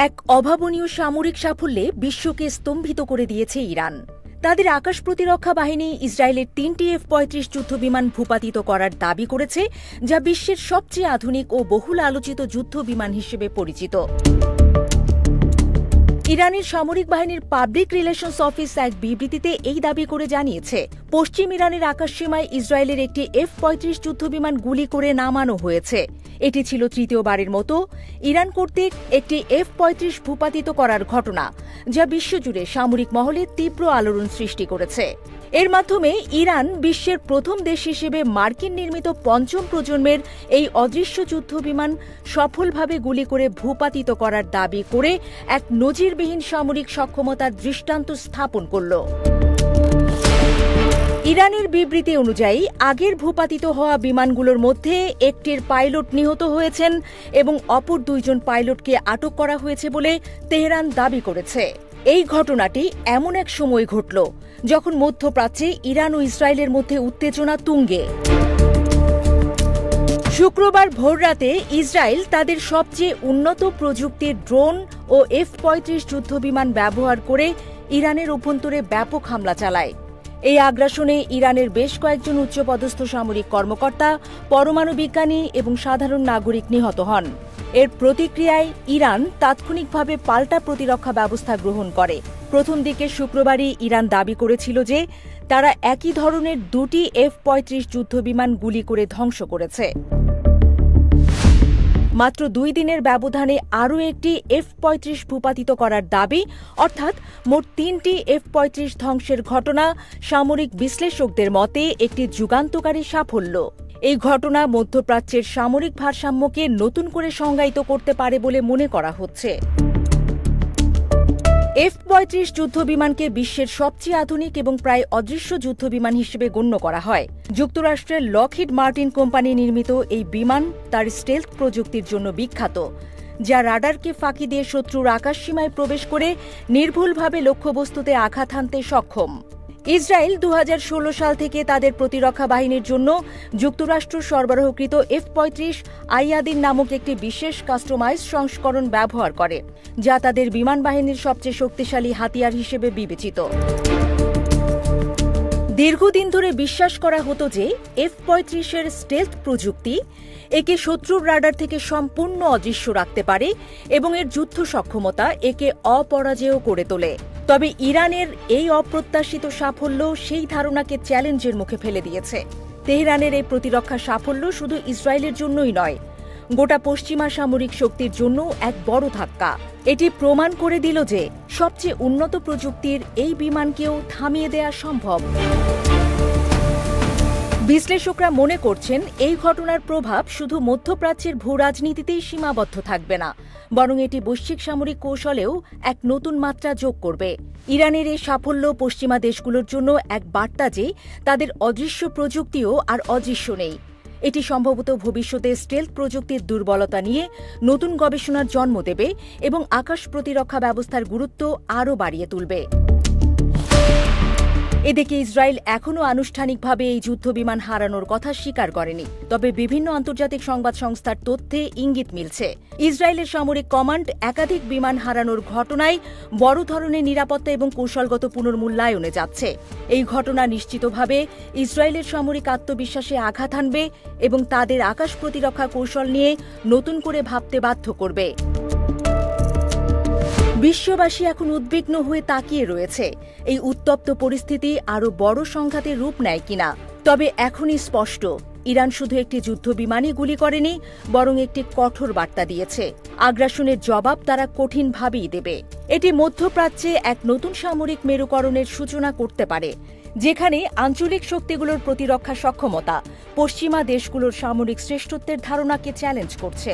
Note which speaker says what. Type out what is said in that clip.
Speaker 1: এক অভাবনীয় সামরিক সাফল্যে বিশ্বকে স্তম্ভিত করে দিয়েছে ইরান। তাদের আকাশ প্রতিরক্ষা বাহিনী ইসরায়েলের ৩টি F-35 যুদ্ধবিমান ভূপাতিত করার দাবি করেছে, যা বিশ্বের সবচেয়ে আধুনিক ও বহুল আলোচিত যুদ্ধবিমান হিসেবে পরিচিত। ইরানের সামরিক বাহিনীর পাবলিক রিলেশনস অফিস এক বিবৃতিতে এই দাবি করে জানিয়েছে, পশ্চিম ইরানের আকাশসীমায় ইসরায়েলের একটি F-35 যুদ্ধবিমান গুলি করে নামানো হয়েছে। এটি ছিল তৃতীয়বারের মতো ইরান কর্তৃক একটি F-35 ভূপাতিত করার ঘটনা, যা বিশ্বজুড়ে সামরিক মহলে তীব্র আলোড়ন সৃষ্টি করেছে। এর মাধ্যমে ইরান বিশ্বের প্রথম দেশ হিসেবে মার্কিন নির্মিত পঞ্চম প্রজন্মের এই অদৃশ্য যুদ্ধবিমান সফলভাবে গুলি করে ভূপাতিত করার দাবি করে এক নজিরবিহীন সামরিক সক্ষমতার দৃষ্টান্ত স্থাপন করল। ইরানের বিবৃতি অনুযায়ী আগের ভূপাতিত হওয়া বিমানগুলোর মধ্যে একটির পাইলট নিহত হয়েছেন এবং অপর দুইজন পাইলটকে আটক করা হয়েছে বলে তেহরান দাবি করেছে। এই ঘটনাটি এমন এক সময় ঘটল যখন মধ্যপ্রাচ্যে ইরান ও ইসরায়েলের মধ্যে উত্তেজনা তুঙ্গে। শুক্রবার ভোররাতে ইসরায়েল তাদের সবচেয়ে উন্নত প্রযুক্তির ড্রোন ও F-35 যুদ্ধবিমান ব্যবহার করে ইরানের অভ্যন্তরে ব্যাপক হামলা চালায়। এই আগ্রাসনে ইরানের বেশ কয়েকজন উচ্চপদস্থ সামরিক কর্মকর্তা, পরমাণু বিজ্ঞানী এবং সাধারণ নাগরিক নিহত হন। এর প্রতিক্রিয়ায় ইরান তাৎক্ষণিকভাবে পাল্টা প্রতিরক্ষা ব্যবস্থা গ্রহণ করে। প্রথম দিকে শুক্রবারই ইরান দাবি করেছিল যে তারা একই ধরনের দুটি F-35 যুদ্ধবিমান গুলি করে ধ্বংস করেছে। মাত্র 2 দিনের ব্যবধানে আরও একটি F-35 ভূপাতিত করার দাবি, অর্থাৎ মোট 3টি F-35 ধ্বংসের ঘটনা সামরিক বিশ্লেষকদের মতে একটি যুগান্তকারী সাফল্য। এই ঘটনা মধ্যপ্রাচ্যের সামরিক ভারসাম্যকে নতুন করে সংজ্ঞায়িত করতে পারে বলে মনে করা হচ্ছে। F-35 যুদ্ধবিমানকে বিশ্বের সবচেয়ে আধুনিক এবং প্রায় অদৃশ্য যুদ্ধবিমান হিসেবে গণ্য করা হয়। যুক্তরাষ্ট্রের লকহিড মার্টিন কোম্পানি নির্মিত এই বিমান তার স্টেলথ প্রযুক্তির জন্য বিখ্যাত, যা রাডারকে ফাঁকি দিয়ে শত্রুর আকাশসীমায় প্রবেশ করে নির্ভুলভাবে লক্ষ্যবস্তুতে আঘাত হানতে সক্ষম। ইসরায়েল 2016 সাল থেকে তাদের প্রতিরক্ষা বাহিনীর জন্য যুক্তরাষ্ট্র সরবরাহকৃত F-35 আইয়াদিন নামক একটি বিশেষ কাস্টমাইজ সংস্করণ ব্যবহার করে, যা তাদের বিমান বাহিনীর সবচেয়ে শক্তিশালী হাতিয়ার হিসেবে বিবেচিত। দীর্ঘদিন ধরে বিশ্বাস করা হতো যে F-35 এর স্টেলথ প্রযুক্তি একে শত্রুর রাডার থেকে সম্পূর্ণ অদৃশ্য রাখতে পারে এবং এর যুদ্ধ সক্ষমতা একে অপরাজেয় করে তোলে। তবে ইরানের এই অপ্রত্যাশিত সাফল্য সেই ধারণাকে চ্যালেঞ্জের মুখে ফেলে দিয়েছে। তেহরানের এই প্রতিরক্ষা সাফল্য শুধু ইসরায়েলের জন্যই নয়, গোটা পশ্চিমা সামরিক শক্তির জন্য এক বড় ধাক্কা। এটি প্রমাণ করে দিল যে সবচেয়ে উন্নত প্রযুক্তির এই বিমানকেও থামিয়ে দেওয়া সম্ভব। বিশ্লেষকরা মনে করছেন, এই ঘটনার প্রভাব শুধু মধ্যপ্রাচ্যের ভূরাজনীতিতেই সীমাবদ্ধ থাকবে না, বরং এটি বৈশ্বিক সামরিক কৌশলেও এক নতুন মাত্রা যোগ করবে। ইরানের এই সাফল্য পশ্চিমা দেশগুলোর জন্য এক বার্তা যে তাদের অদৃশ্য প্রযুক্তিও আর অদৃশ্য নেই। এটি সম্ভবত ভবিষ্যতে স্টেলথ প্রযুক্তির দুর্বলতা নিয়ে নতুন গবেষণার জন্ম দেবে এবং আকাশ প্রতিরক্ষা ব্যবস্থার গুরুত্ব আরও বাড়িয়ে তুলবে। এদিকে ইসরায়েল এখনও আনুষ্ঠানিকভাবে এই যুদ্ধবিমান হারানোর কথা স্বীকার করেনি, তবে বিভিন্ন আন্তর্জাতিক সংবাদ সংস্থার তথ্যে ইঙ্গিত মিলছে ইসরায়েলের সামরিক কমান্ড একাধিক বিমান হারানোর ঘটনায় বড় ধরনের নিরাপত্তা এবং কৌশলগত পুনর্মূল্যায়নে যাচ্ছে। এই ঘটনা নিশ্চিতভাবে ইসরায়েলের সামরিক আত্মবিশ্বাসে আঘাত হানবে এবং তাদের আকাশ প্রতিরক্ষা কৌশল নিয়ে নতুন করে ভাবতে বাধ্য করবে। বিশ্ববাসী এখন উদ্বিগ্ন হয়ে তাকিয়ে রয়েছে এই উত্তপ্ত পরিস্থিতি আরও বড় সংঘাতের রূপ নেয় কিনা। তবে এখনই স্পষ্ট, ইরান শুধু একটি যুদ্ধবিমানই গুলি করেনি, বরং একটি কঠোর বার্তা দিয়েছে। আগ্রাসনের জবাব তারা কঠিনভাবেই দেবে। এটি মধ্যপ্রাচ্যে এক নতুন সামরিক মেরুকরণের সূচনা করতে পারে, যেখানে আঞ্চলিক শক্তিগুলোর প্রতিরক্ষা সক্ষমতা পশ্চিমা দেশগুলোর সামরিক শ্রেষ্ঠত্বের ধারণাকে চ্যালেঞ্জ করছে।